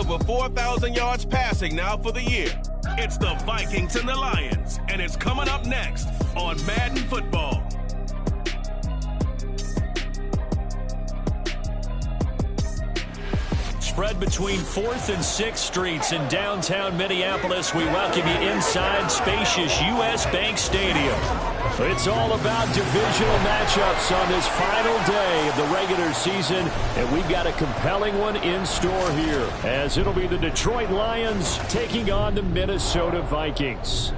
over 4,000 yards passing now for the year. It's the Vikings and the Lions, and it's coming up next on Madden Football. Spread between 4th and 6th Streets in downtown Minneapolis. We welcome you inside spacious U.S. Bank Stadium. It's all about divisional matchups on this final day of the regular season, and we've got a compelling one in store here, as it'll be the Detroit Lions taking on the Minnesota Vikings.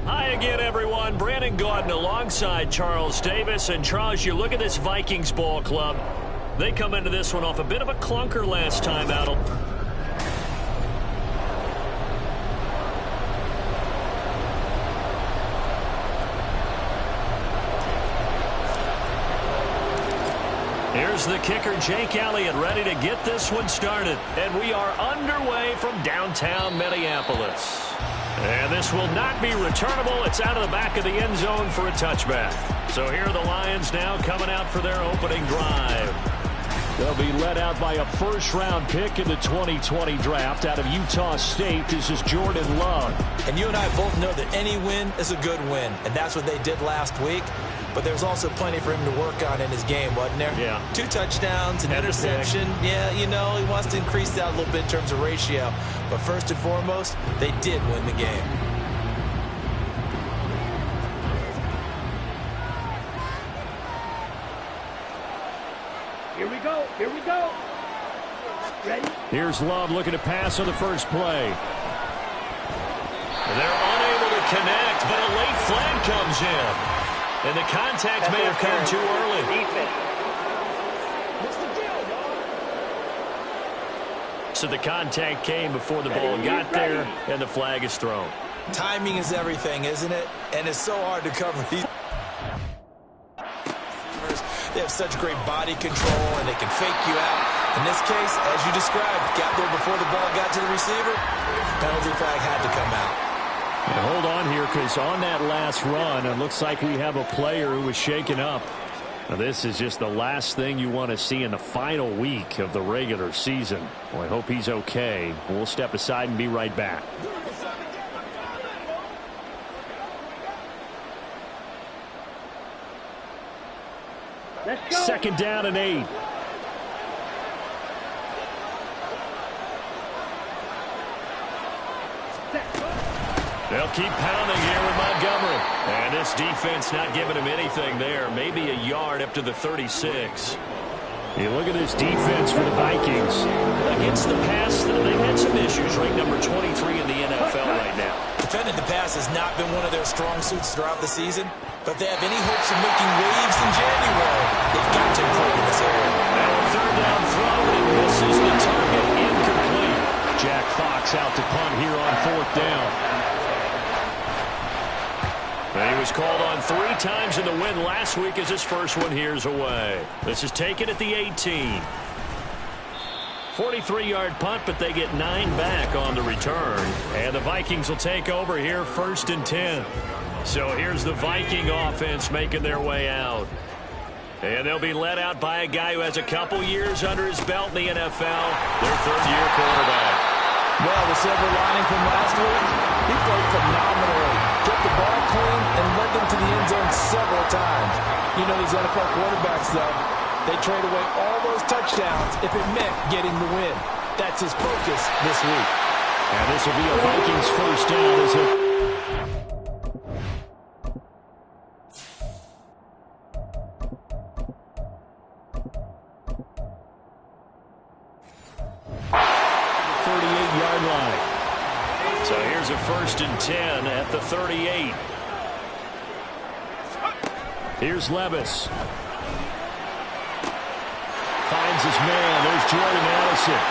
Hi again, everyone. Brandon Gaudin alongside Charles Davis. And Charles, you look at this Vikings ball club. They come into this one off a bit of a clunker last time out. Here's the kicker, Jake Elliott, ready to get this one started. And we are underway from downtown Minneapolis. And this will not be returnable. It's out of the back of the end zone for a touchback. So here are the Lions now coming out for their opening drive. They'll be led out by a first-round pick in the 2020 draft out of Utah State. This is Jordan Love. And you and I both know that any win is a good win, and that's what they did last week. But there's also plenty for him to work on in his game, wasn't there? Yeah. 2 touchdowns, an interception. Yeah, you know, he wants to increase that a little bit in terms of ratio. But first and foremost, they did win the game. Here we go. Here we go. Ready? Here's Love looking to pass on the first play. They're unable to connect, but a late flag comes in. And the contact may have come too early. So the contact came before the ball got there, and the flag is thrown. Timing is everything, isn't it? And it's so hard to cover these. They have such great body control, and they can fake you out. In this case, as you described, got there before the ball got to the receiver. Penalty flag had to come out. And hold on here, because on that last run, it looks like we have a player who was shaken up. Now, this is just the last thing you want to see in the final week of the regular season. Well, I hope he's okay. We'll step aside and be right back. Let's go. Second down and 8. They'll keep pounding here with Montgomery. And this defense not giving him anything there. Maybe a yard up to the 36. You look at this defense for the Vikings. Against the pass, they've had some issues. Ranked number 23 in the NFL right now. Defending the pass has not been one of their strong suits throughout the season. But if they have any hopes of making waves in January, they've got to improve in this area. Now a third down throw, and it misses the target. Incomplete. Jack Fox out to punt here on 4th down. And he was called on 3 times in the win last week as his first one here's away. This is taken at the 18. 43-yard punt, but they get 9 back on the return. And the Vikings will take over here 1st and 10. So here's the Viking offense making their way out. And they'll be led out by a guy who has a couple years under his belt in the NFL, their 3rd-year quarterback. Well, the silver lining from last week, he played phenomenally. Kept the ball clean and led them to the end zone several times. You know these NFL quarterbacks, though, they trade away all those touchdowns if it meant getting the win. That's his focus this week. And this will be a Vikings first down as it... So here's a 1st and 10 at the 38. Here's Levis. Finds his man. There's Jordan Addison.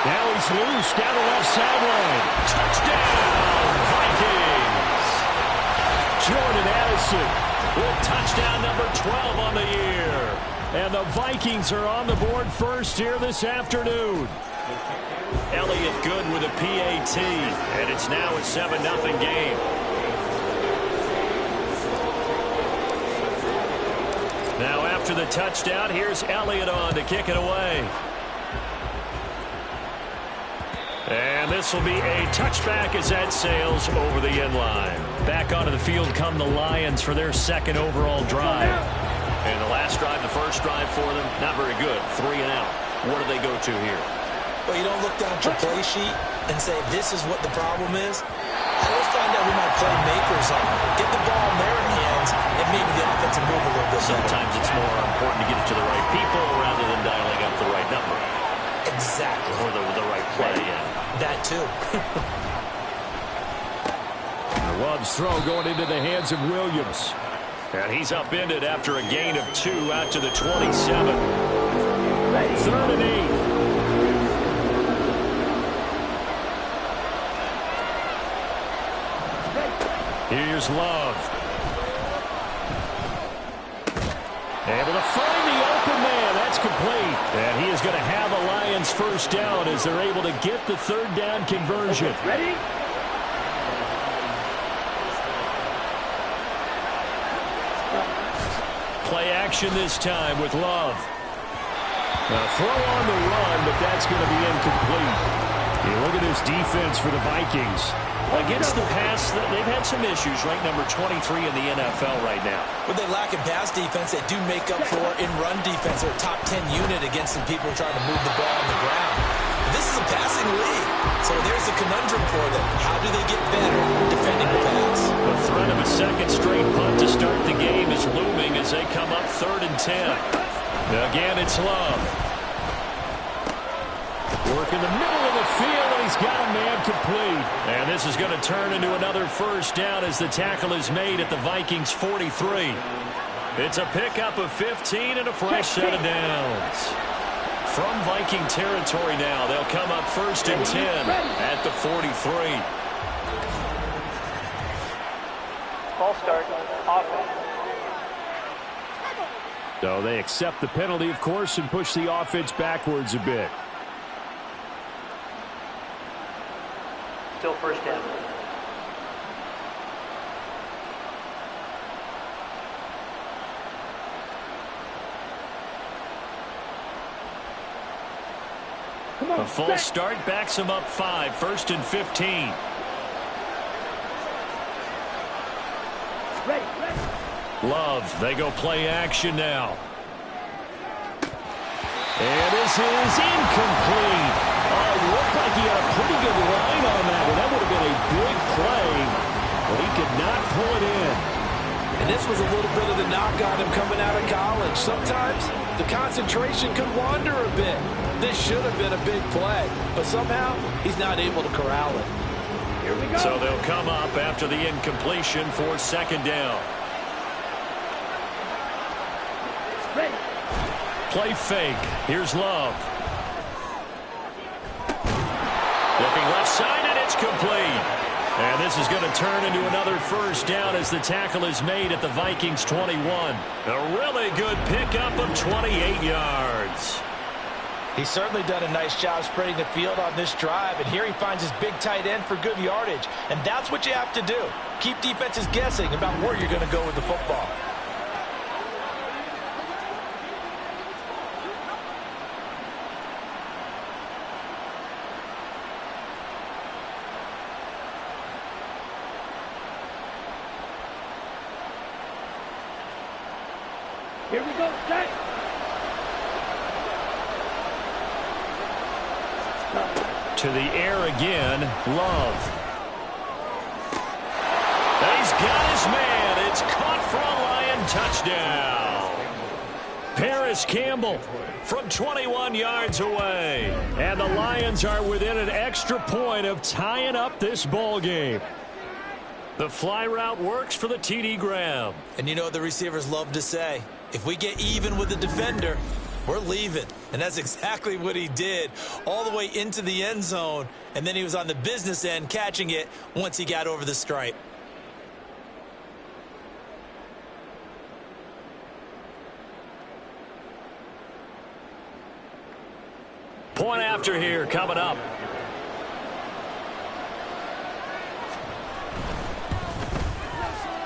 Now he's loose down the left sideline. Touchdown, Vikings! Jordan Addison with touchdown number 12 on the year. And the Vikings are on the board first here this afternoon. Elliott good with a PAT, and it's now a 7-0 game. Now after the touchdown, here's Elliott on to kick it away. And this will be a touchback as that sails over the end line. Back onto the field come the Lions for their second overall drive. And the last drive, the first drive for them, not very good. 3 and out. What do they go to here? Well, you don't look down at your play sheet and say, this is what the problem is. Let's find out who my playmakers are. Get the ball in their hands, and maybe the offense will move a little bit better. Sometimes it's more important to get it to the right people rather than dialing up the right number. Exactly. Or the right play, yeah. That, too. Love's throw going into the hands of Williams. And he's upended after a gain of 2 out to the 27. 3rd and 8. Here's Love. Able to find the open man. That's complete. And he is going to have a Lions first down as they're able to get the 3rd down conversion. Ready? Play action this time with Love. Now throw on the run, but that's going to be incomplete. You look at this defense for the Vikings. Against the pass, they've had some issues, ranked number 23 in the NFL right now. When they lack in pass defense, they do make up for in run defense. They're a top 10 unit against some people trying to move the ball on the ground. This is a passing league, so there's a conundrum for them. How do they get better defending the pass? The threat of a second straight punt to start the game is looming as they come up 3rd and 10. Again, it's Love. Work in the middle of the field, and he's got a man complete. And this is going to turn into another first down as the tackle is made at the Vikings 43. It's a pickup of 15 and a fresh set of downs. From Viking territory now, they'll come up 1st and 10 at the 43. Ball start. Offense. So they accept the penalty, of course, and push the offense backwards a bit. Still first down. A false start backs him up 5, 1st and 15. Ready. Love, they go play action now. And this is incomplete. Oh, it looked like he had a pretty good line on that one. That would have been a big play, but he could not pull it in. And this was a little bit of the knock on him coming out of college. Sometimes the concentration could wander a bit. This should have been a big play, but somehow he's not able to corral it. Here we go. So they'll come up after the incompletion for 2nd down. Ready. Play fake. Here's Love. Looking left side, and it's complete. And this is going to turn into another first down as the tackle is made at the Vikings 21. A really good pickup of 28 yards. He's certainly done a nice job spreading the field on this drive, and here he finds his big tight end for good yardage. And that's what you have to do. Keep defenses guessing about where you're going to go with the football. Here we go. Set. To the air again, Love. And he's got his man. It's caught for a Lion touchdown. Paris Campbell from 21 yards away. And the Lions are within an extra point of tying up this ball game. The fly route works for the TD Graham. And you know what the receivers love to say? If we get even with the defender, we're leaving. And that's exactly what he did, all the way into the end zone. And then he was on the business end catching it once he got over the stripe. Point after here coming up.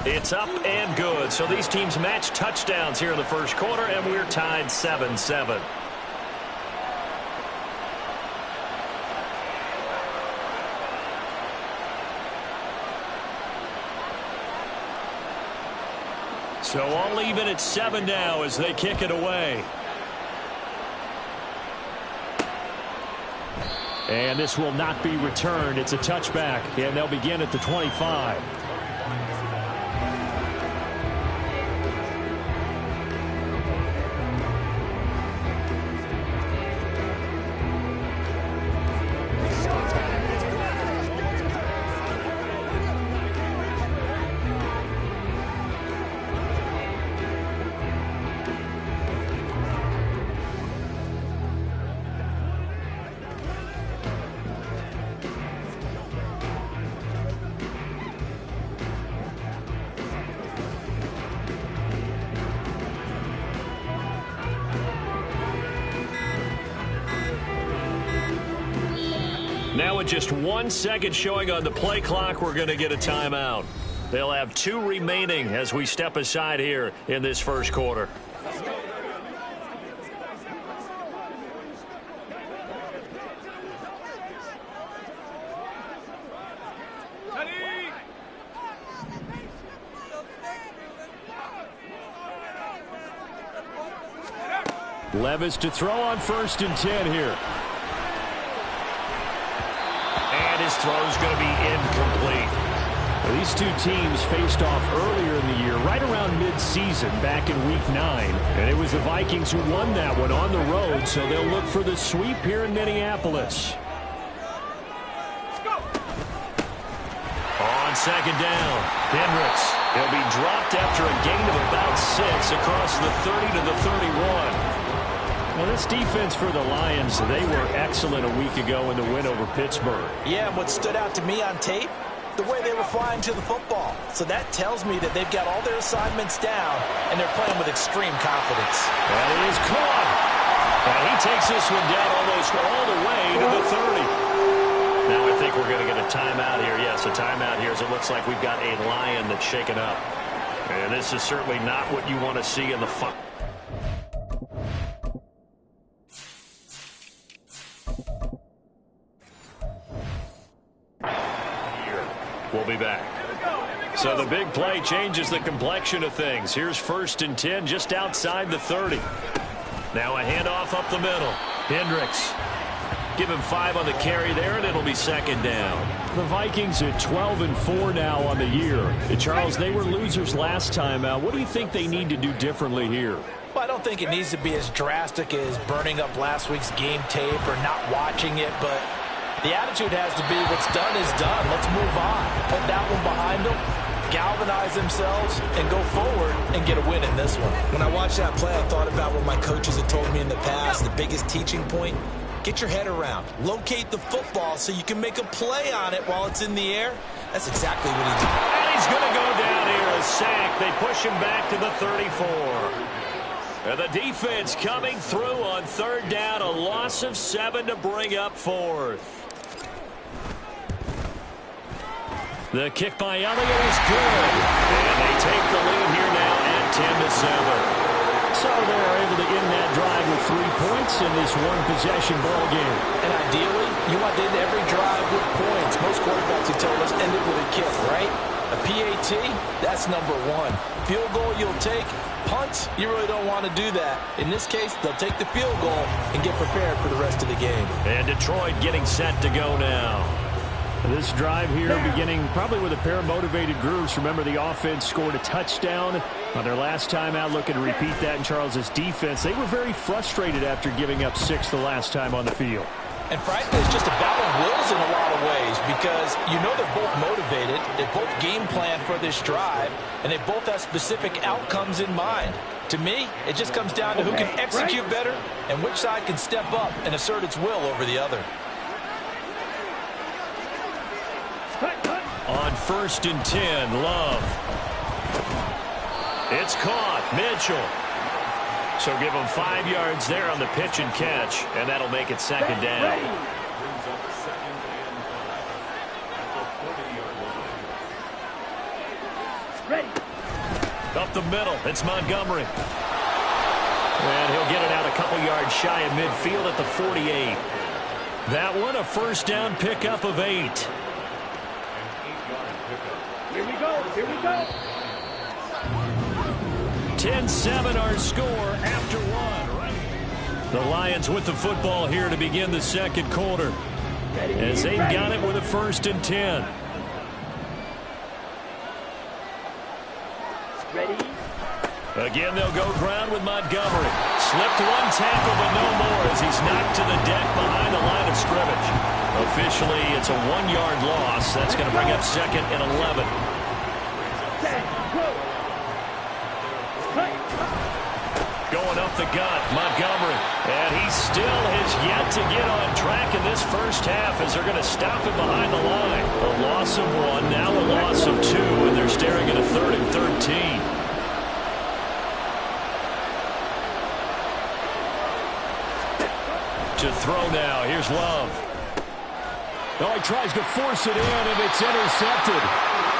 It's up and good. So these teams match touchdowns here in the first quarter, and we're tied 7-7. So all even at 7 now as they kick it away. And this will not be returned. It's a touchback, and they'll begin at the 25. Now with just 1 second showing on the play clock, we're going to get a timeout. They'll have 2 remaining as we step aside here in this first quarter. Levis to throw on 1st and 10 here. And his throw is going to be incomplete. Well, these two teams faced off earlier in the year, right around mid-season, back in Week 9. And it was the Vikings who won that one on the road, so they'll look for the sweep here in Minneapolis. On 2nd down, Hendricks. He'll be dropped after a gain of about 6 across the 30 to the 31. Well, this defense for the Lions, they were excellent a week ago in the win over Pittsburgh. Yeah, and what stood out to me on tape, the way they were flying to the football. So that tells me that they've got all their assignments down, and they're playing with extreme confidence. That is caught. And he takes this one down almost all the way to the 30. Now I think we're going to get a timeout here. Yes, a timeout here as it looks like we've got a Lion that's shaken up. And this is certainly not what you want to see in the fight. We'll be back. So the big play changes the complexion of things. Here's 1st and 10 just outside the 30. Now a handoff up the middle. Hendricks. Give him 5 on the carry there, and it'll be 2nd down. The Vikings at 12-4 now on the year. And Charles, they were losers last time out. What do you think they need to do differently here? Well, I don't think it needs to be as drastic as burning up last week's game tape or not watching it, but the attitude has to be what's done is done. Let's move on. Put that one behind them, galvanize themselves, and go forward and get a win in this one. When I watched that play, I thought about what my coaches had told me in the past. The biggest teaching point, get your head around. Locate the football so you can make a play on it while it's in the air. That's exactly what he did. And he's going to go down here, a sack. They push him back to the 34. And the defense coming through on 3rd down, a loss of 7 to bring up 4th. The kick by Elliott is good. And they take the lead here now at 10-7. So they're able to end that drive with 3 points in this one-possession ball game. And ideally, you want to end every drive with points. Most quarterbacks who tell us end it with a kick, right? A PAT, that's number 1. Field goal you'll take. Punts, you really don't want to do that. In this case, they'll take the field goal and get prepared for the rest of the game. And Detroit getting set to go now. This drive here beginning probably with a pair of motivated groups. Remember, the offense scored a touchdown on their last time out. Looking to repeat that in Charles's defense. They were very frustrated after giving up 6 the last time on the field. And frankly, it's just a battle of wills in a lot of ways because you know they're both motivated. They both game plan for this drive, and they both have specific outcomes in mind. To me, it just comes down to who can execute better and which side can step up and assert its will over the other. On 1st and 10, Love. It's caught. Mitchell. So give him 5 yards there on the pitch and catch, and that'll make it 2nd down. Up the middle, it's Montgomery. And he'll get it out a couple yards shy of midfield at the 48. That one, a 1st down pickup of 8. Here we go. Here we go. 10-7 our score after one. Right? The Lions with the football here to begin the second quarter. As they've got it with a 1st and 10. Ready? Again, they'll go ground with Montgomery. Slipped one tackle, but no more as he's knocked to the deck behind the line of scrimmage. Officially, it's a 1-yard loss. That's going to bring up 2nd and 11. Going up the gut, Montgomery. And he still has yet to get on track in this first half as they're going to stop him behind the line. A loss of 1, now a loss of 2, and they're staring at a 3rd and 13. To throw now. Here's Love. Oh, he tries to force it in, and it's intercepted.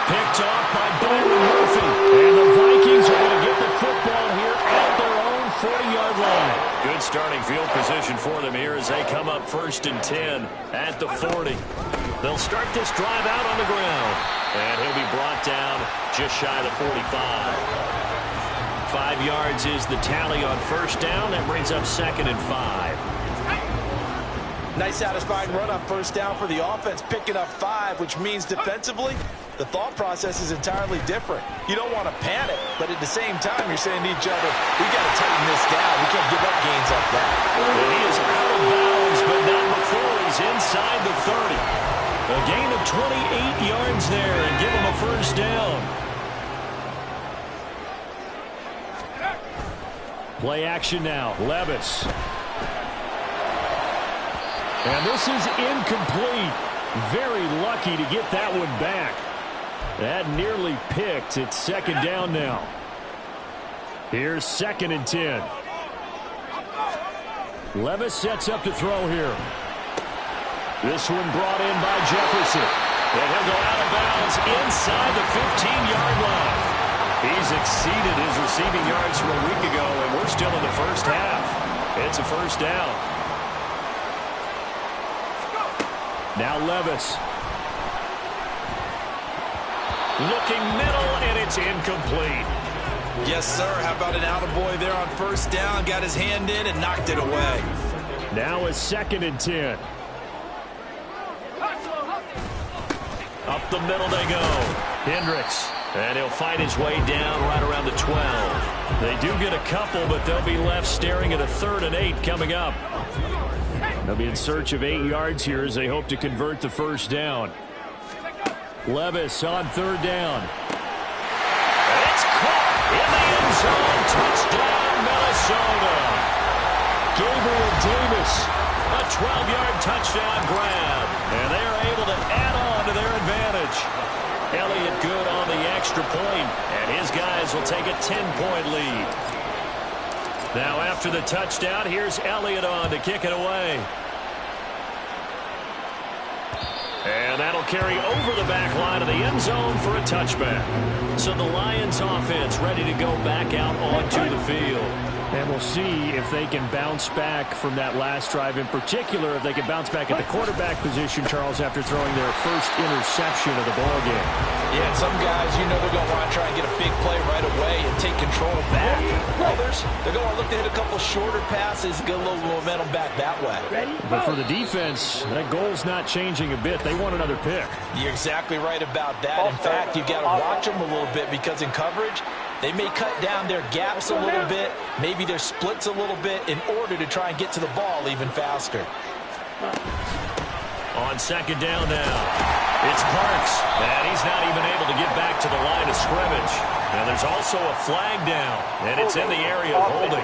Picked off by Byron Murphy. And the Vikings are going to get the football here at their own 40-yard line. Good starting field position for them here as they come up 1st and 10 at the 40. They'll start this drive out on the ground. And he'll be brought down just shy of the 45. 5 yards is the tally on 1st down. That brings up 2nd and 5. Nice satisfying run on 1st down for the offense, picking up 5, which means defensively, the thought process is entirely different. You don't want to panic, but at the same time, you're saying to each other, we got to tighten this down. We can't give up gains like that. And he is out of bounds, but not before he's inside the 30. A gain of 28 yards there and give him a 1st down. Play action now. Levis. And this is incomplete. Very lucky to get that one back. That nearly picked. It's 2nd down now. Here's 2nd and 10. Levis sets up to throw here. This one brought in by Jefferson. And he'll go out of bounds inside the 15-yard line. He's exceeded his receiving yards from a week ago, and we're still in the first half. It's a 1st down. Now Levis. Looking middle, and it's incomplete. Yes, sir. How about an attaboy there on 1st down? Got his hand in and knocked it away. Now it's 2nd and 10. Up the middle they go. Hendricks. And he'll fight his way down right around the 12. They do get a couple, but they'll be left staring at a 3rd and 8 coming up. They'll be in search of 8 yards here as they hope to convert the 1st down. Levis on 3rd down. And it's caught in the end zone. Touchdown, Minnesota. Gabriel Davis, a 12-yard touchdown grab. And they are able to add on to their advantage. Elliott good on the extra point, and his guys will take a 10-point lead. Now after the touchdown, here's Elliott on to kick it away. And that'll carry over the back line of the end zone for a touchback. So the Lions offense ready to go back out onto the field. And we'll see if they can bounce back from that last drive. In particular, if they can bounce back at the quarterback position, Charles, after throwing their first interception of the ballgame. Yeah, some guys, you know they're going to want to try and get a big play right away and take control back. Others, they're going to look to hit a couple shorter passes, get a little momentum back that way. But for the defense, that goal's not changing a bit. They want another pick. You're exactly right about that. In fact, you've got to watch them a little bit because in coverage, they may cut down their gaps a little bit, maybe their splits a little bit in order to try and get to the ball even faster. On 2nd down now, it's Parks, and he's not even able to get back to the line of scrimmage. And there's also a flag down, and it's in the area of holding.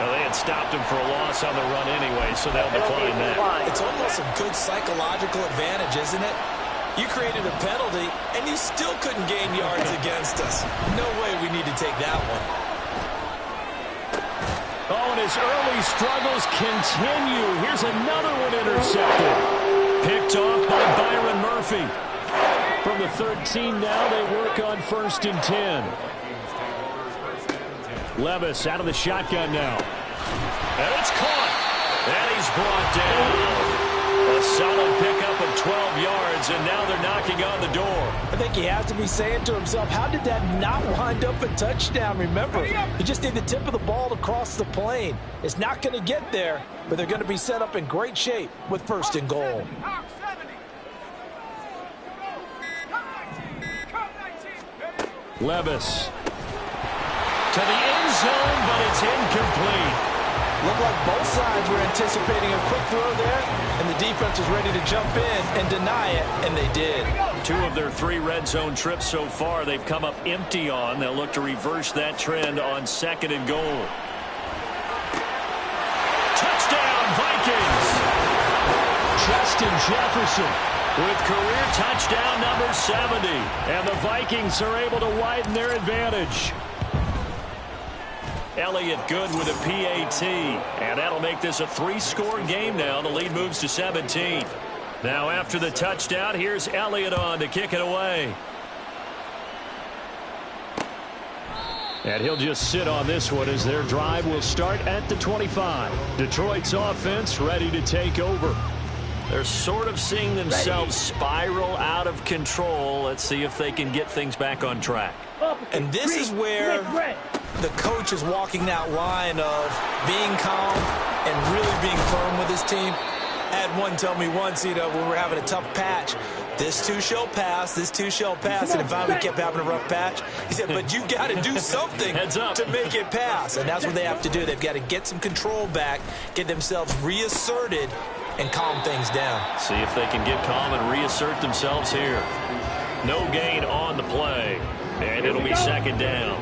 Well, they had stopped him for a loss on the run anyway, so they'll decline that. It's almost a good psychological advantage, isn't it? You created a penalty, and you still couldn't gain yards against us. No way we need to take that one. Oh, and his early struggles continue. Here's another one intercepted. Picked off by Byron Murphy. From the 13 now, they work on 1st and 10. Levis out of the shotgun now. And it's caught. And he's brought down. A solid pickup of 12 yards, and now they're knocking on the door. I think he has to be saying to himself, how did that not wind up a touchdown? Remember, you just need the tip of the ball to cross the plane. It's not going to get there, but they're going to be set up in great shape with 1st and goal. Levis to the end zone, but it's incomplete. Looked like both sides were anticipating a quick throw there, and the defense was ready to jump in and deny it, and they did. 2 of their 3 red zone trips so far they've come up empty on. They'll look to reverse that trend on 2nd and goal. Touchdown, Vikings! Justin Jefferson with career touchdown number 70. And the Vikings are able to widen their advantage. Elliott Good with a PAT. And that'll make this a 3-score game now. The lead moves to 17. Now after the touchdown, here's Elliott on to kick it away. And he'll just sit on this one as their drive will start at the 25. Detroit's offense ready to take over. They're sort of seeing themselves spiral out of control. Let's see if they can get things back on track. And this is where the coach is walking that line of being calm and really being firm with his team. I had one tell me once, when we're having a tough patch, this too shall pass, this too shall pass, and finally we kept having a rough patch. He said, but you got to do something to make it pass, and that's what they have to do. They've got to get some control back, get themselves reasserted, and calm things down. See if they can get calm and reassert themselves here. No gain on the play, and it'll be 2nd down.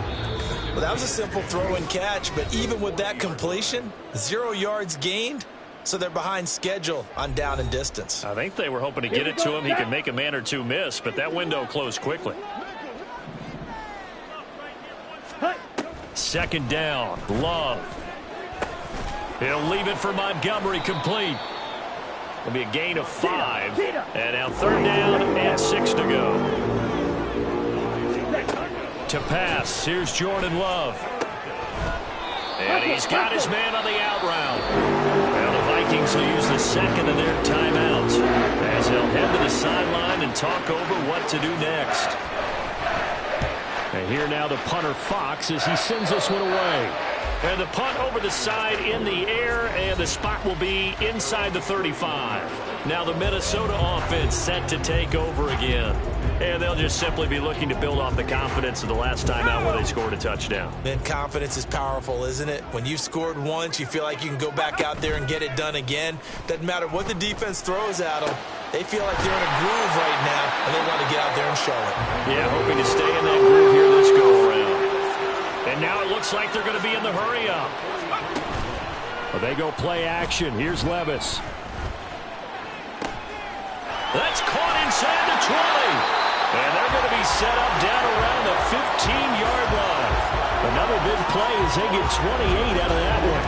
Well, that was a simple throw and catch, but even with that completion, 0 yards gained, so they're behind schedule on down and distance. I think they were hoping to get it to him. He could make a man or two miss, but that window closed quickly. 2nd down, Love. He'll leave it for Montgomery, complete. It'll be a gain of 5. And now 3rd down and 6 to go. To pass, here's Jordan Love. And he's got his man on the out route. Well, the Vikings will use the 2nd of their timeouts as they'll head to the sideline and talk over what to do next. And here now the punter Fox as he sends this one away. And the punt over the side in the air, and the spot will be inside the 35. Now the Minnesota offense set to take over again. And they'll just simply be looking to build off the confidence of the last time out where they scored a touchdown. Man, confidence is powerful, isn't it? When you've scored once, you feel like you can go back out there and get it done again. Doesn't matter what the defense throws at them. They feel like they're in a groove right now, and they want to get out there and show it. Yeah, hoping to stay in that groove here this go-around. And now it looks like they're going to be in the hurry-up. Well, they go play action. Here's Levis. That's caught inside the 20. And they're going to be set up down around the 15-yard line. Another big play as they get 28 out of that one.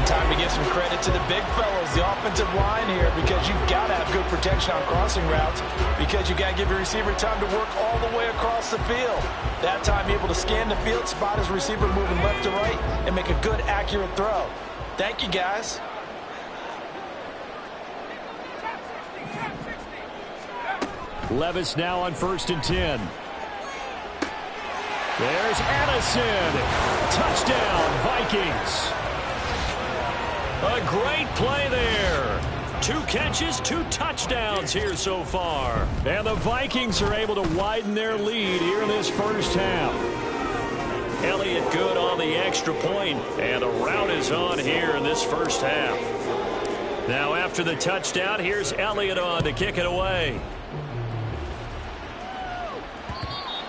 Time to give some credit to the big fellows, the offensive line here, because you've got to have good protection on crossing routes, because you've got to give your receiver time to work all the way across the field. That time, able to scan the field, spot his receiver moving left to right, and make a good, accurate throw. Thank you, guys. Levis now on 1st and 10. There's Addison. Touchdown, Vikings. A great play there. 2 catches, 2 touchdowns here so far. And the Vikings are able to widen their lead here in this first half. Elliott Good on the extra point, and the route is on here in this first half. Now after the touchdown, here's Elliott on to kick it away.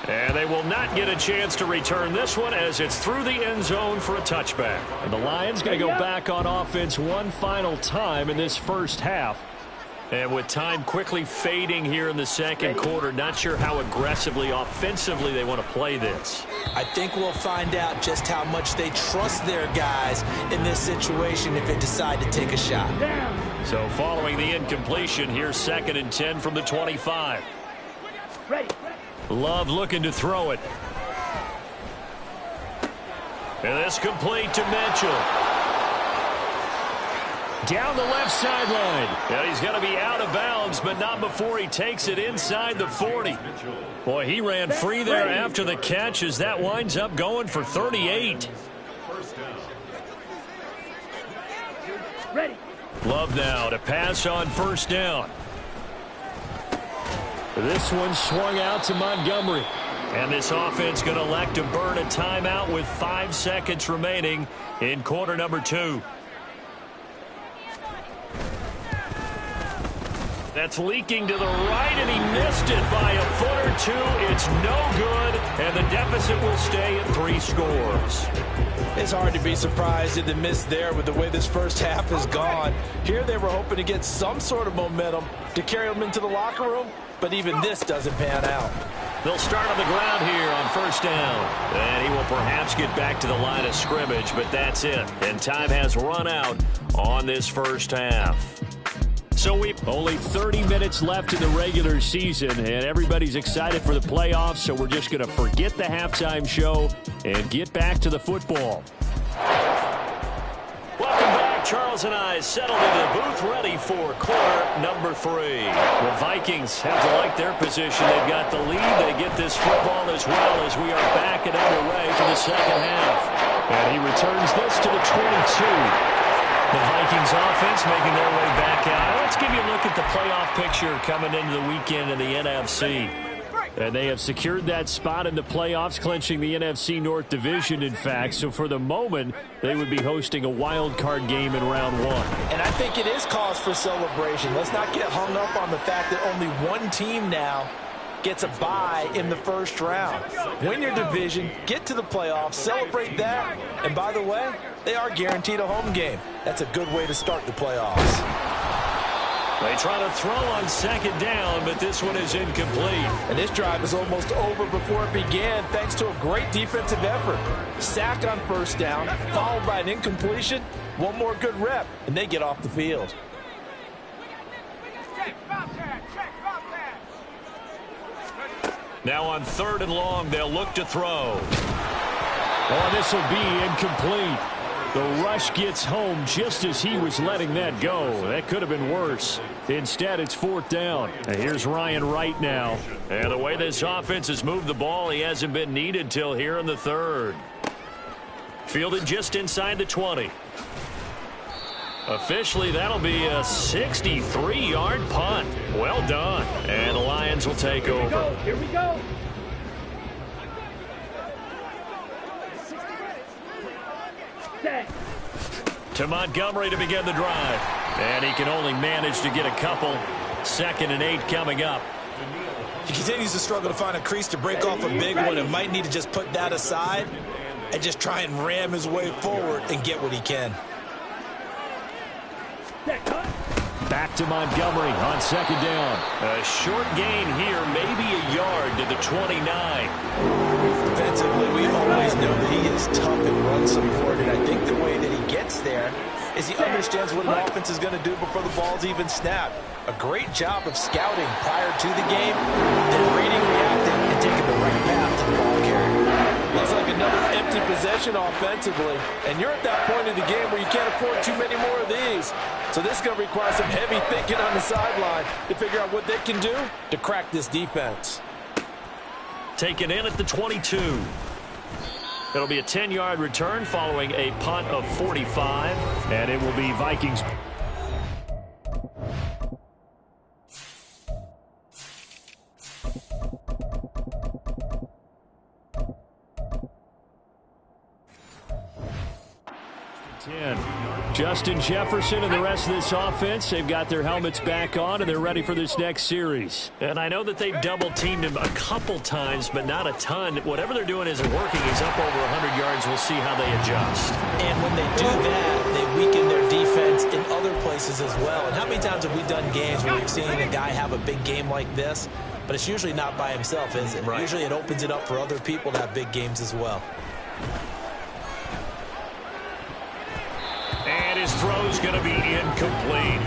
And they will not get a chance to return this one as it's through the end zone for a touchback. And the Lions going to go back on offense one final time in this first half. And with time quickly fading here in the second quarter, not sure how aggressively, offensively they want to play this. I think we'll find out just how much they trust their guys in this situation if they decide to take a shot. So following the incompletion, here's 2nd and 10 from the 25. Ready. Love looking to throw it. And this complete to Mitchell. Down the left sideline. And he's going to be out of bounds, but not before he takes it inside the 40. Boy, he ran free there after the catch as that winds up going for 38. Ready. Love now to pass on first down. This one swung out to Montgomery. And this offense going to elect to burn a timeout with 5 seconds remaining in quarter number 2. That's leaking to the right, and he missed it by a foot or two. It's no good, and the deficit will stay at 3 scores. It's hard to be surprised at the miss there with the way this first half has gone. Here they were hoping to get some sort of momentum to carry them into the locker room, but even this doesn't pan out. They'll start on the ground here on first down. And he will perhaps get back to the line of scrimmage, but that's it. And time has run out on this first half. So we've only 30 minutes left in the regular season, and everybody's excited for the playoffs, so we're just going to forget the halftime show and get back to the football. Welcome back. Charles and I settled into the booth ready for quarter number 3. The Vikings have to like their position. They've got the lead. They get this football as well as we are back and underway for the second half. And he returns this to the 22. The Vikings offense making their way back out. Let's give you a look at the playoff picture coming into the weekend in the NFC. And they have secured that spot in the playoffs, clinching the NFC North Division, in fact. So for the moment, they would be hosting a wild card game in round 1. And I think it is cause for celebration. Let's not get hung up on the fact that only one team now gets a bye in the first round. Win your division, get to the playoffs, celebrate that, and by the way, they are guaranteed a home game. That's a good way to start the playoffs. They try to throw on second down, but this one is incomplete. And this drive is almost over before it began thanks to a great defensive effort. Sack on first down, followed by an incompletion, one more good rep, and they get off the field. Now on 3rd and long, they'll look to throw. Oh, this will be incomplete. The rush gets home just as he was letting that go. That could have been worse. Instead, it's 4th down. And here's Ryan Wright now. And the way this offense has moved the ball, he hasn't been needed till here in the 3rd. Fielded just inside the 20. Officially, that'll be a 63-yard punt. Well done. And the Lions will take over. Here we go. Set. To Montgomery to begin the drive. And he can only manage to get a couple. 2nd and 8 coming up. He continues to struggle to find a crease to break off a big one and might need to just put that aside and just try and ram his way forward and get what he can. Back to Montgomery on 2nd down. A short gain here, maybe a yard to the 29. Defensively, we always know that he is tough and run support, and I think the way that he gets there is he understands what an offense is going to do before the ball's even snapped. A great job of scouting prior to the game, then reading, reacting, and taking the right path to the ball carrier. Looks like another empty possession offensively, and you're at that point in the game where you can't afford too many more of these. So this is going to require some heavy thinking on the sideline to figure out what they can do to crack this defense. Taken in at the 22. It'll be a 10-yard return following a punt of 45, and it will be Vikings. Justin Jefferson and the rest of this offense, they've got their helmets back on and they're ready for this next series. And I know that they've double-teamed him a couple times, but not a ton. Whatever they're doing isn't working. He's up over 100 yards. We'll see how they adjust. And when they do that, they weaken their defense in other places as well. And how many times have we done games where we've seen a guy have a big game like this, but it's usually not by himself, is it? Right. Usually it opens it up for other people to have big games as well. And his throw's going to be incomplete.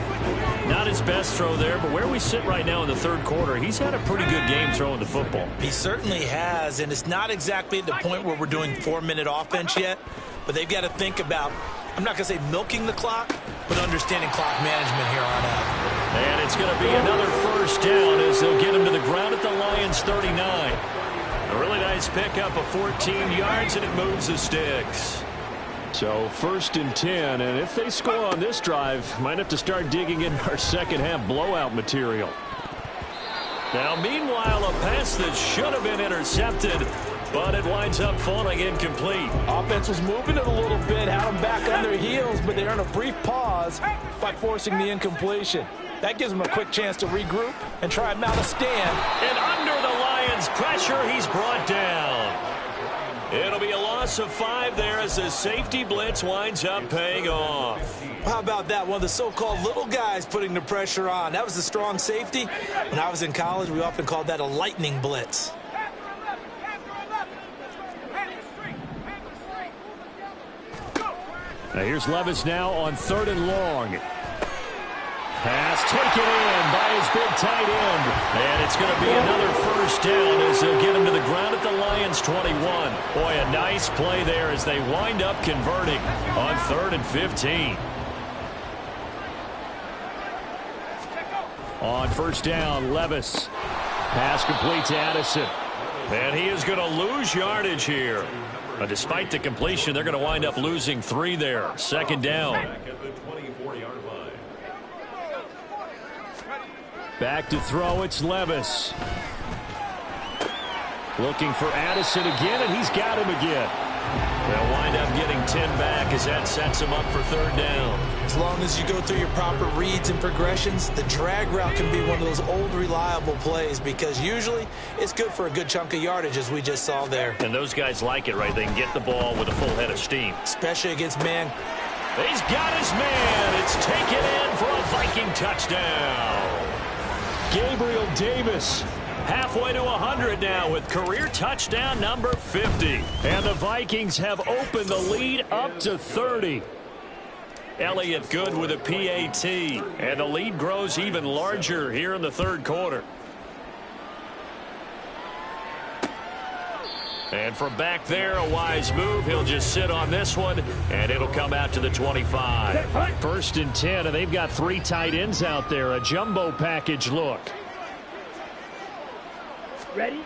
Not his best throw there, but where we sit right now in the 3rd quarter, he's had a pretty good game throwing the football. He certainly has, and it's not exactly at the point where we're doing 4-minute offense yet, but they've got to think about, I'm not going to say milking the clock, but understanding clock management here on out. And it's going to be another first down as they'll get him to the ground at the Lions' 39. A really nice pickup of 14 yards, and it moves the sticks. So 1st and 10, and if they score on this drive, might have to start digging in our second half blowout material. Now, meanwhile, a pass that should have been intercepted, but it winds up falling incomplete. Offense was moving it a little bit, had them back on their heels, but they earned a brief pause by forcing the incompletion. That gives them a quick chance to regroup and try and mount a stand. And under the Lions' pressure, he's brought down. It'll be a loss of 5 there as the safety blitz winds up paying off. How about that? One of the so-called little guys putting the pressure on. That was a strong safety. When I was in college, we often called that a lightning blitz. Now here's Levis now on 3rd and long. Pass taken in by his big tight end. And it's going to be another first down as they'll get him to the ground at the Lions' 21. Boy, a nice play there as they wind up converting on 3rd and 15. On first down, Levis. Pass complete to Addison. And he is going to lose yardage here. But despite the completion, they're going to wind up losing 3 there. 2nd down. Back to throw, it's Levis. Looking for Addison again, and he's got him again. They'll wind up getting 10 back as that sets him up for 3rd down. As long as you go through your proper reads and progressions, the drag route can be one of those old reliable plays because usually it's good for a good chunk of yardage as we just saw there. And those guys like it, right? They can get the ball with a full head of steam. Especially against man. He's got his man. It's taken in for a Viking touchdown. Gabriel Davis halfway to 100 now with career touchdown number 50. And the Vikings have opened the lead up to 30. Elliott good with a PAT. And the lead grows even larger here in the 3rd quarter. And from back there, a wise move. He'll just sit on this one, and it'll come out to the 25. 1st and 10, and they've got 3 tight ends out there. A jumbo package look. Ready?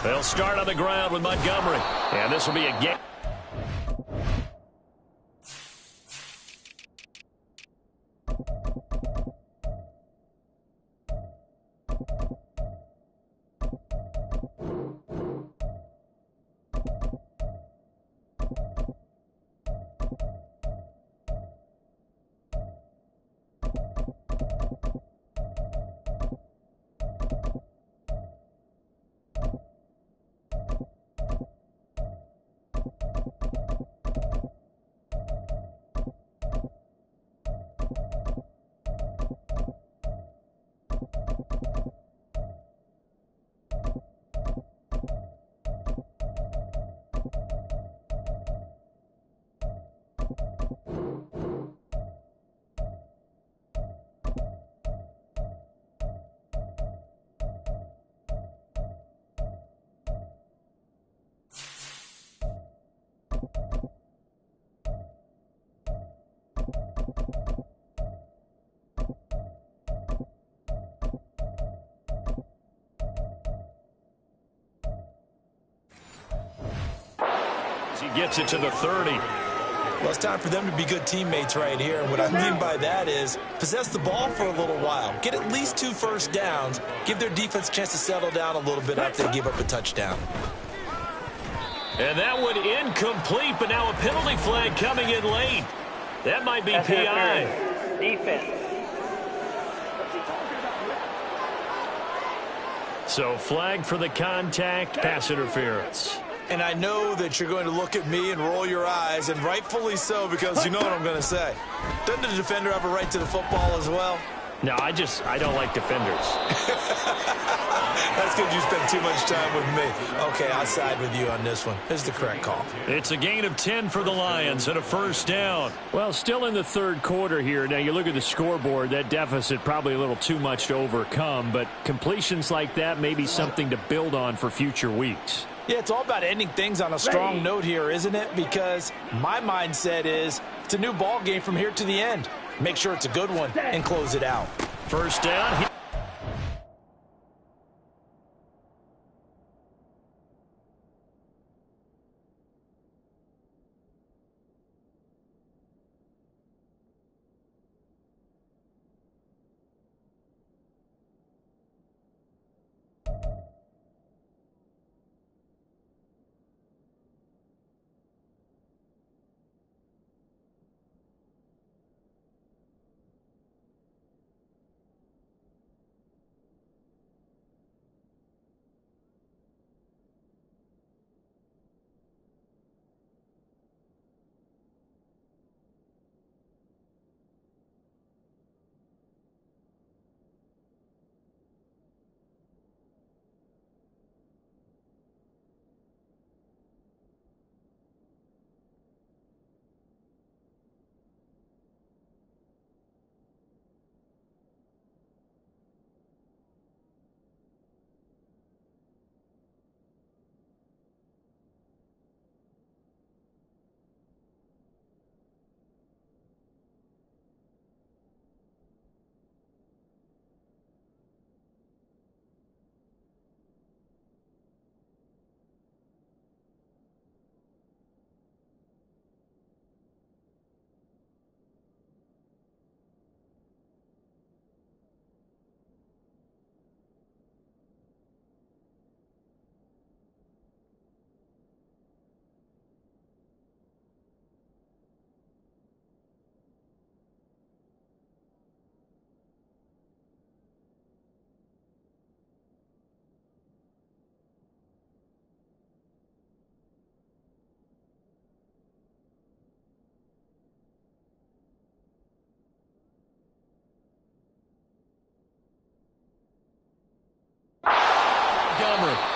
They'll start on the ground with Montgomery. And this will be a game. He gets it to the 30. Well, it's time for them to be good teammates right here. And what I mean by that is possess the ball for a little while. Get at least 2 first downs. Give their defense a chance to settle down a little bit after they give up a touchdown. And that one incomplete, but now a penalty flag coming in late. That might be PI. Defense. So flag for the contact, pass interference. And I know that you're going to look at me and roll your eyes, and rightfully so, because you know what I'm going to say. Doesn't the defender have a right to the football as well? No, I don't like defenders. That's because you spend too much time with me. Okay, I'll side with you on this one. This is the correct call. It's a gain of 10 for the Lions and a first down. Well, still in the 3rd quarter here. Now, you look at the scoreboard, that deficit probably a little too much to overcome, but completions like that may be something to build on for future weeks. Yeah, it's all about ending things on a strong note here, isn't it? Because my mindset is It's a new ball game from here to the end. Make sure it's a good one and close it out. First down.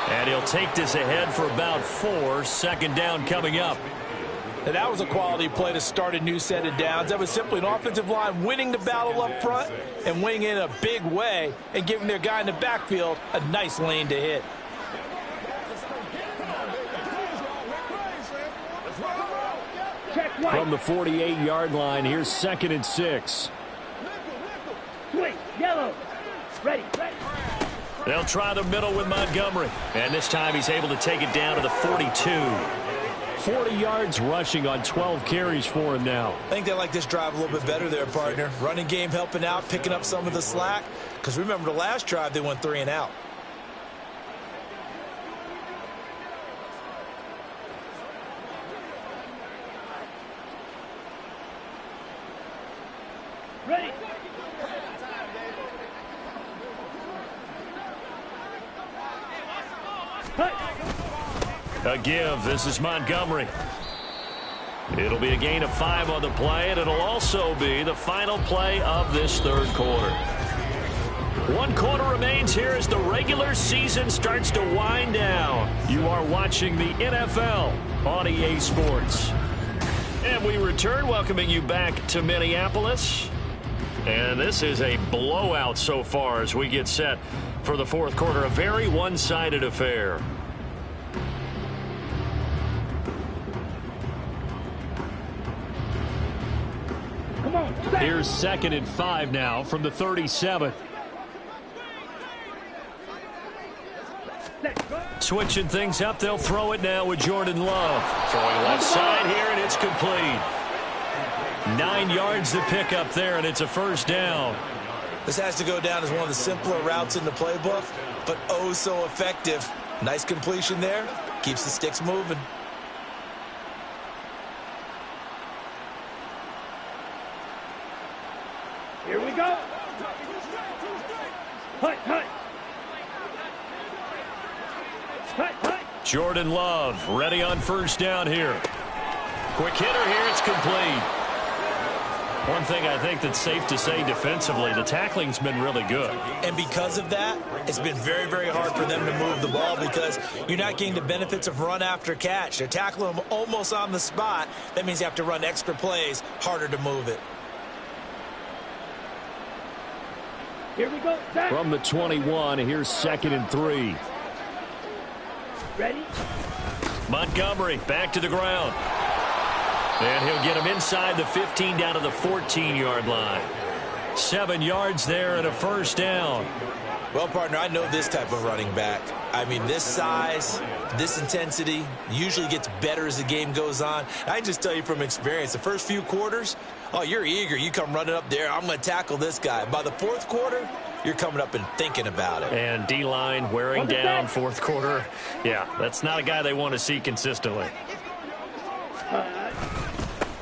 And he'll take this ahead for about 4. Second down coming up. And that was a quality play to start a new set of downs. That was simply an offensive line winning the battle up front and winning in a big way and giving their guy in the backfield a nice lane to hit. From the 48-yard line, here's 2nd and 6. Swing, yellow, ready. They'll try the middle with Montgomery. And this time he's able to take it down to the 42. 40 yards rushing on 12 carries for him now. I think they like this drive a little bit better there, partner. Running game helping out, picking up some of the slack. Because remember the last drive, they went 3 and out. Ready. A give. This is Montgomery. It'll be a gain of 5 on the play, and it'll also be the final play of this third quarter. 1 quarter remains here as the regular season starts to wind down. You are watching the NFL on EA Sports. And we return, welcoming you back to Minneapolis. And this is a blowout so far as we get set for the fourth quarter. A very one-sided affair. Here's 2nd and 5 now from the 37. Switching things up, they'll throw it now with Jordan Love. Throwing left side here, and it's complete. 9 yards to pick up there, and it's a first down. This has to go down as one of the simpler routes in the playbook, but oh so effective. Nice completion there. Keeps the sticks moving. Here we go. Hut, hut. Hut, hut. Jordan Love ready on first down here. Quick hitter here, it's complete. One thing I think that's safe to say defensively, the tackling's been really good. And because of that, it's been very, very hard for them to move the ball because you're not getting the benefits of run after catch. They're tackling them almost on the spot. That means you have to run extra plays, harder to move it. Here we go. Zach. From the 21, here's 2nd and 3. Ready? Montgomery back to the ground. And he'll get him inside the 15 down to the 14-yard line. 7 yards there and a first down. Well, partner, I know this type of running back. I mean, this size, this intensity usually gets better as the game goes on. I can just tell you from experience, the first few quarters, oh, you're eager. You come running up there, I'm going to tackle this guy. By the fourth quarter, you're coming up and thinking about it. And D-line wearing down fourth quarter. Yeah, that's not a guy they want to see consistently.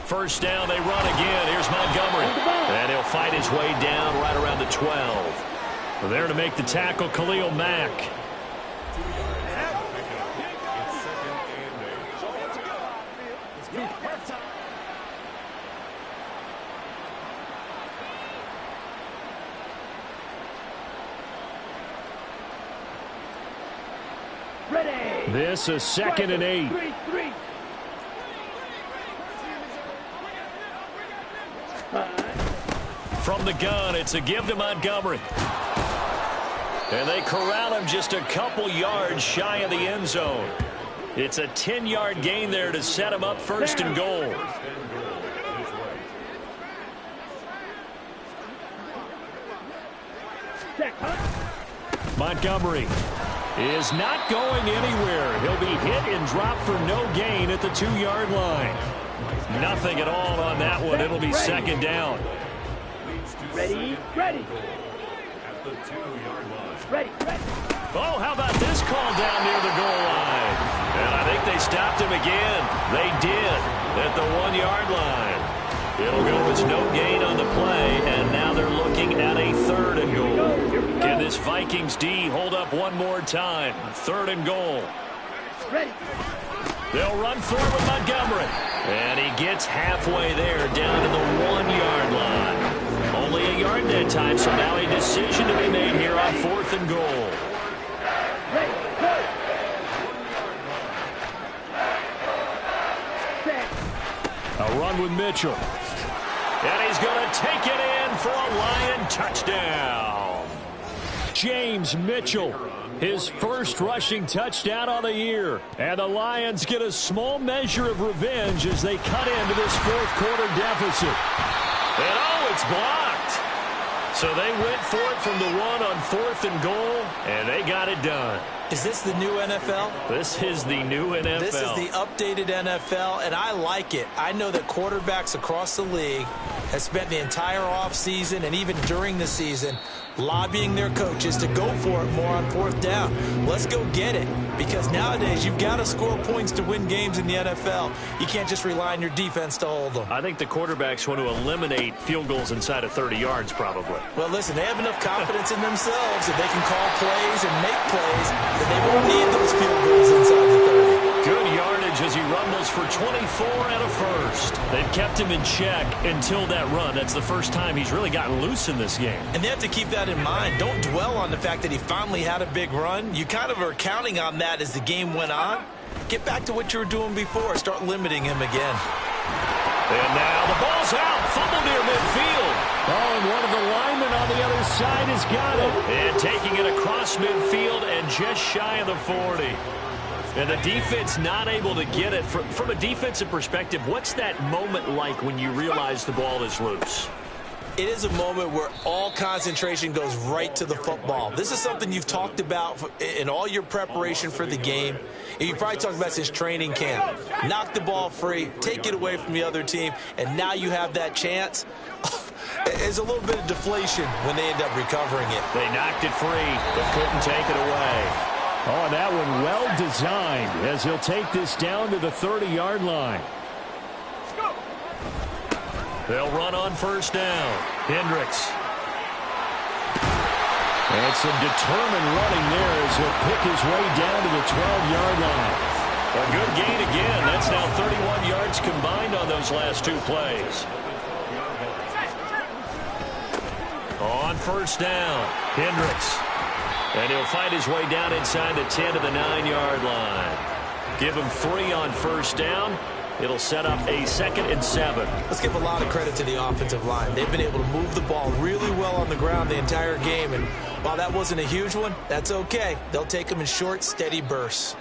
First down, they run again. Here's Montgomery. And he'll fight his way down right around the 12. There to make the tackle, Khalil Mack. Ready. This is 2nd and 8. 3-3. From the gun, it's a give to Montgomery. And they corral him just a couple yards shy of the end zone. It's a 10-yard gain there to set him up 1st and goal. Montgomery is not going anywhere. He'll be hit and dropped for no gain at the 2-yard line. Nothing at all on that one. It'll be 2nd down. Ready, ready. Ready, ready. Oh, how about this call down near the goal line? And I think they stopped him again. They did at the 1-yard line. It'll go as no gain on the play, and now they're looking at a 3rd and goal. Can this Vikings D hold up one more time? 3rd and goal. Ready. They'll run forward with Montgomery. And he gets halfway there down to the 1-yard line. Only a yard that time, so now a decision to be made here on 4th and goal. Ready, go. Set. A run with Mitchell. And he's going to take it in for a Lion touchdown. James Mitchell, his first rushing touchdown on the year. And the Lions get a small measure of revenge as they cut into this 4th quarter deficit. And oh, it's blocked. So they went for it from the 1 on 4th and goal, and they got it done. Is this the new NFL? This is the new NFL. This is the updated NFL, and I like it. I know that quarterbacks across the league have spent the entire offseason and even during the season lobbying their coaches to go for it more on 4th down. Let's go get it, because nowadays you've got to score points to win games in the NFL. You can't just rely on your defense to hold them. I think the quarterbacks want to eliminate field goals inside of 30 yards probably. Well, listen, they have enough confidence in themselves that they can call plays and make plays that they won't need those field goals inside the 30. Good yardage as he rumbles for 24 and a first. They've kept him in check until that run. That's the first time he's really gotten loose in this game. And they have to keep that in mind. Don't dwell on the fact that he finally had a big run. You kind of are counting on that as the game went on. Get back to what you were doing before. Start limiting him again. And now the ball's out. Fumble near midfield. Oh, and one of the linemen on the other side has got it. And taking it across midfield and just shy of the 40. And the defense not able to get it. From a defensive perspective, what's that moment like when you realize the ball is loose? It is a moment where all concentration goes right to the football. This is something you've talked about in all your preparation for the game. And you probably talked about since training camp. Knock the ball free, take it away from the other team, and now you have that chance. There's a little bit of deflation when they end up recovering it. They knocked it free, but couldn't take it away. Oh, that one well designed as he'll take this down to the 30-yard line. They'll run on 1st down. Hendricks. And some determined running there as he'll pick his way down to the 12-yard line. A good gain again. That's now 31 yards combined on those last 2 plays. On 1st down, Hendricks. And he'll fight his way down inside the 10 to the 9-yard line. Give him 3 on 1st down. It'll set up a 2nd and 7. Let's give a lot of credit to the offensive line. They've been able to move the ball really well on the ground the entire game. And while that wasn't a huge one, that's okay. They'll take them in short, steady bursts.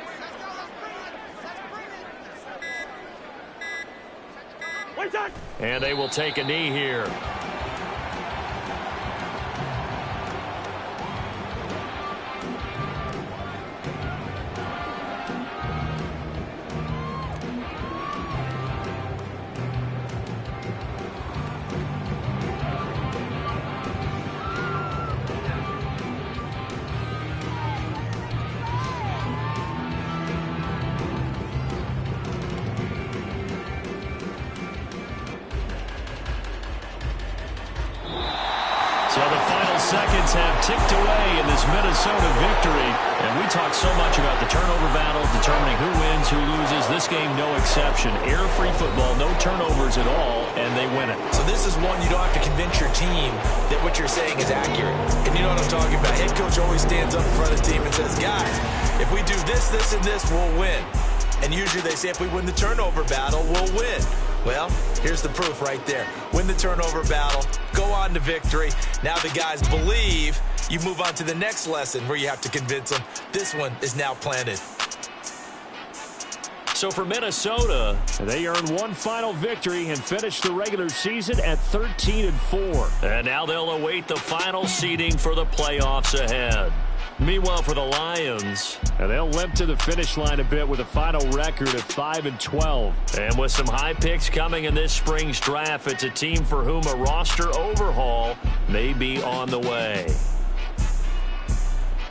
And they will take a knee here. So the final seconds have ticked away in this Minnesota victory. And we talk so much about the turnover battle, determining who wins, who loses. This game, no exception. Error-free football, no turnovers at all, and they win it. So this is one you don't have to convince your team that what you're saying is accurate. And you know what I'm talking about. Head coach always stands up in front of the team and says, guys, if we do this, this, and this, we'll win. And usually they say if we win the turnover battle, we'll win. Well, here's the proof right there. Win the turnover battle, go on to victory. Now the guys believe. You move on to the next lesson where you have to convince them. This one is now planted. So for Minnesota, they earned one final victory and finished the regular season at 13-4. And now they'll await the final seeding for the playoffs ahead. Meanwhile, for the Lions, they'll limp to the finish line a bit with a final record of 5-12. And with some high picks coming in this spring's draft, it's a team for whom a roster overhaul may be on the way.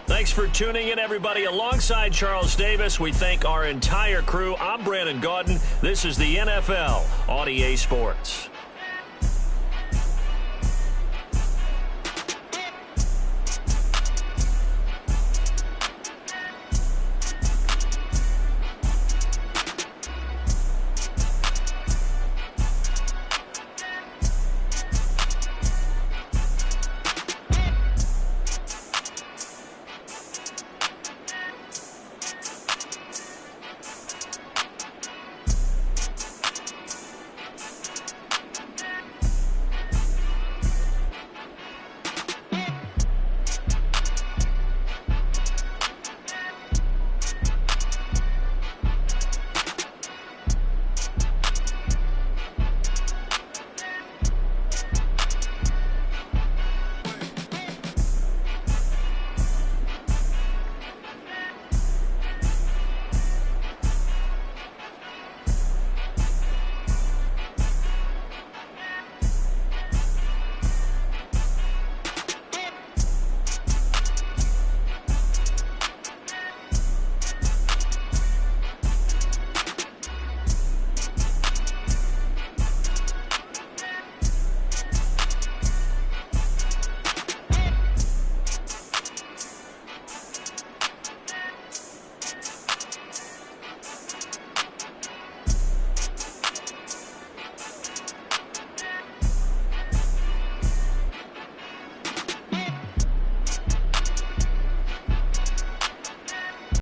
Thanks for tuning in, everybody. Alongside Charles Davis, we thank our entire crew. I'm Brandon Gaudin. This is the NFL on EA Sports.